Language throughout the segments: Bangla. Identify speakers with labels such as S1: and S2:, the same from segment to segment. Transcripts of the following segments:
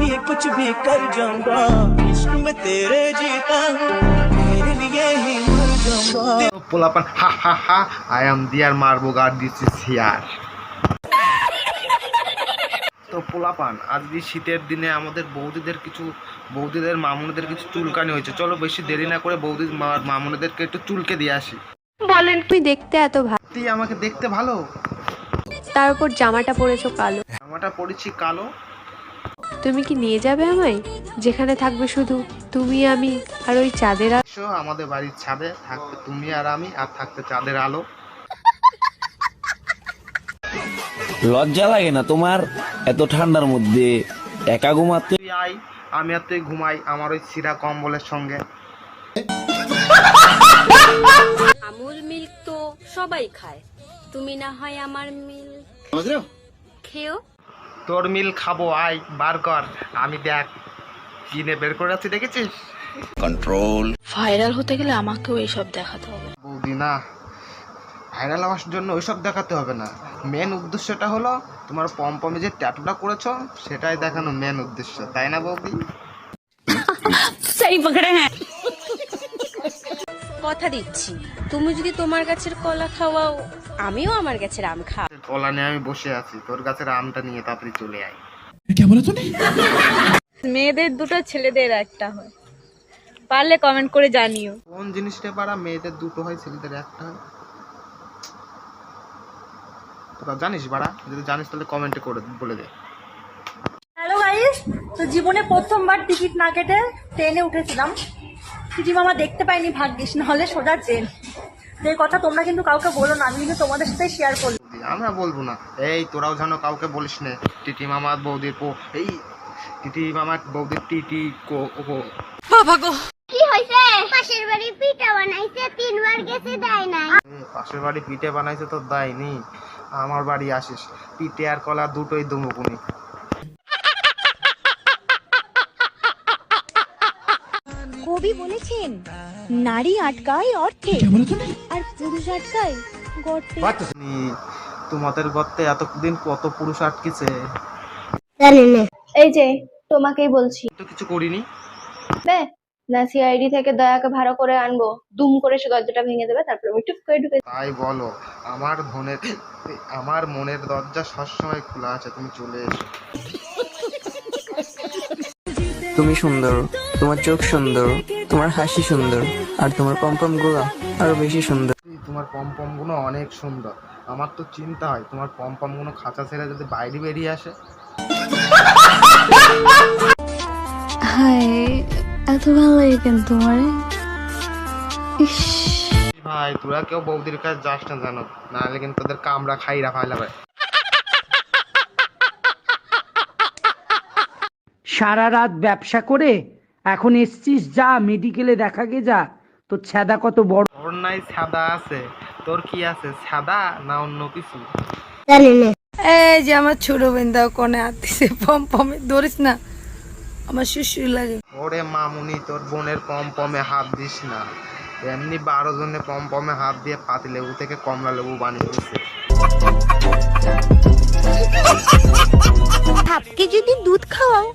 S1: भी कुछ भी कर जाऊंगा, इश्क में तेरे जीता हूँ, तेरे लिए ही मर जाऊंगा।
S2: পোলাপান হা হা হা, আই এম দিয়ার মারবো গার, দিস ইজ হিয়ার। তো পোলাপান, আজকে শীতের দিনে আমাদের বৌদিদের মামুনিদের কিছু চুলকানি হয়েছে। চলো বেশি দেরি না করে বৌদি মামুনিদেরকে একটু চুলকে দিয়ে আসি।
S3: বলেন তুমি দেখতে এত ভালো,
S2: তুই আমাকে দেখতে ভালো,
S3: তার উপর জামাটা পরেছো কালো।
S2: জামাটা পরেছি কালো।
S3: তুমি কি নিয়ে যাবে আমায়, যেখানে থাকবে শুধু তুমি আমি আর ওই চাঁদের আলো?
S2: এসো আমাদের বাড়ির ছাদে, থাকবে তুমি আর আমি, আর থাকবে চাঁদের আলো।
S4: লজ্জা লাগে না তোমার এত ঠান্ডার মধ্যে একা ঘুমাতে?
S2: তুই আই, আমি আর তুই ঘুমাই আমার ওই ছিঁড়া কম্বলের সঙ্গে।
S5: আমুল মিল্ক তো সবাই খায়, তুমি না হয় আমার মিল্ক খেও।
S2: তোর মিল খাবো, আই বার কর। আমি দেখ কিনে বের করে আছি, দেখেছিস?
S4: কন্ট্রোল।
S6: ভাইরাল হতে গেলে আমাকেও এইসব দেখাতে হবে।
S2: বৌদি না, ভাইরাল হওয়ার জন্য ওইসব দেখাতে হবে না। মেন উদ্দেশ্যটা হলো তোমার পমপমে যে ট্যাটুটা করেছো সেটাই দেখানো মেন উদ্দেশ্য, তাই না বৌদি?
S6: সেই পকড়ে হ্যাঁ।
S5: কথা দিচ্ছি, তুমি যদি তোমার গাছের কলা খাওয়াও, আমিও আমার গাছের আম খাও।
S2: কলা নিয়ে আমি বসে আছি, তোর গাছের আমটা নিয়ে তাড়াতাড়ি চলে আয়।
S6: মেয়েদের দুটো ছেলেদের একটা হয়, পারলে কমেন্ট করে জানিও।
S2: কোন জিনিসটা পারা মেয়েদের দুটো হয় ছেলেদের একটা হয়? তোরা জানিস বাড়া? যদি জানিস তাহলে কমেন্টে করে বলে দে।
S7: হ্যালো গাইস, তো জীবনে প্রথমবার টিকিট না কেটে ট্রেনে উঠেছিলাম। টিটি মামা দেখতে পাইনি ভাগ্যিস, নাহলে সোজা ট্রেন। এই কথা তোমরা কিন্তু কাউকে বলো না, আমি কিন্তু তোমাদের সাথে শেয়ার করি।
S2: আমরা বলবো না, এই তোরাও যেন কাউকে বলিস না। টিটি মামার বৌদির এই টিটি মামার বৌদির টিটি
S6: বাবা গো,
S8: কি হইছে? পাশের বাড়ি পিঠা বানাইছে, 3 বার গেছে দেয় নাই।
S2: পাশের বাড়ি পিঠে বানাইছে তো দেয়নি, আমার বাড়ি আসিস, পিঠে আর কলা দুটোই দুমুকুনি।
S9: কবি বলেছেন, নারী আটকায় অর্থে আর পুরুষ আটকায় গর্তে।
S2: তোমাদের গর্তে এতদিন কত পুরুষ আটকেছে
S8: জানি না।
S9: এই যে তোমাকেই বলছি,
S2: তো কিছু করিনি।
S9: না সিআইডি থেকে দয়াকে ভাড়া করে আনবো, দুম করে সে দরজাটা ভেঙে দেবে, তারপরে আমি টুক করে ঢুকে।
S2: তাই বলো, আমার মনের দরজা সবসময় খোলা আছে, তুমি চলে এসো।
S10: তুমি সুন্দর, তোমার চোখ সুন্দর, তোমার হাসি সুন্দর, আর তোমার পমপম গুলো আরো বেশি সুন্দর।
S2: তোমার পমপম গুলো অনেক সুন্দর। আমার তো চিন্তা হয় তোমার পমপম গুলো খাঁচা ছেড়ে যদি বাইরে বেরিয়ে আসে।
S9: হাই, এত ভালো লাগে কেন তোমার?
S2: ভাই তোরা কেউ বৌদির কাছে যাস না জানো, নাহলে কিন্তু তোদের কামড়া খাইরা ফাইলাবে।
S11: সারা রাত ব্যবসা করে এখন এসছিস, যা মেডিকেলে দেখাগে যা, তোর ছ্যাদা কত বড়।
S2: তোর নাই ছাদা আছে, তোর কি আছে ছাদা না অন্য কিছু?
S8: জানি না।
S6: এই যে আমার ছোট বেন্দাও কোনে আতিছে, পমপমে ধরিস না, আমার শুশুর লাগে।
S2: ওরে মামুনি, তোর বোনের পমপমে হাত দিস না। এমনি 12 জনে পমপমে হাত দিয়ে পাতি লেবু থেকে কমলা লেবু বানিয়ে দিচ্ছে।
S9: সাপকে যদি দুধ খাওয়াও,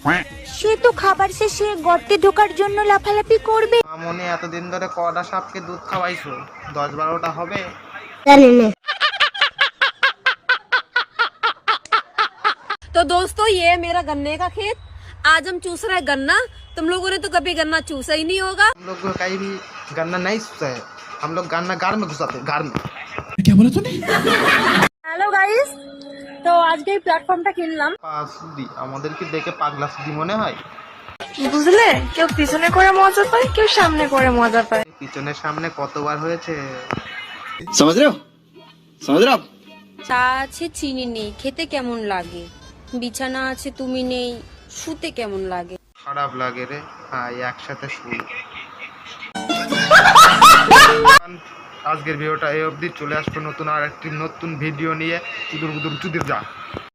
S9: সে তো খাবার শেষে গর্তে ঢোকার জন্য লাফালাফি করবে।
S2: মামুনি এতদিন ধরে কটা সাপকে দুধ খাওয়াইছো? 10-12টা হবে?
S8: জানি না।
S5: तो दोस्तों, ये है मेरा गन्ने का खेत। आज हम चूस रहे हैं गन्ना। तुम लोगों ने तो कभी गन्ना चूसा ही नहीं होगा।
S2: हम लोग को कहीं भी गन्ना नहीं चूसा है, हम लोग गन्ना गार में घुसाते हैं, गार में।
S11: क्या बोला तूने?
S7: হ্যালো গাইস, তো আজকে এই প্ল্যাটফর্মটা কিনলাম।
S2: পাঁচদি আমাদের কি দেখে পাগলা সুদি মনে হয়?
S6: বুঝলে, কেউ পিছনে করে মজা পায়, কেউ সামনে করে মজা পায়।
S2: পিছনের সামনে কতবার হয়েছে।
S4: समझ रहे हो? समझ रहे हो?
S5: চা আছে, চিনি নেই, খেতে কেমন লাগে? বিছানা আছে, তুমি নেই, শুতে কেমন লাগে?
S2: খারাপ লাগে রে। হ্যাঁ, একসাথে শুই। আজকের ভিডিওটা এই অবধি, চলে আসবো নতুন ভিডিও নিয়ে। চুদুর বুদুর চুদির যা।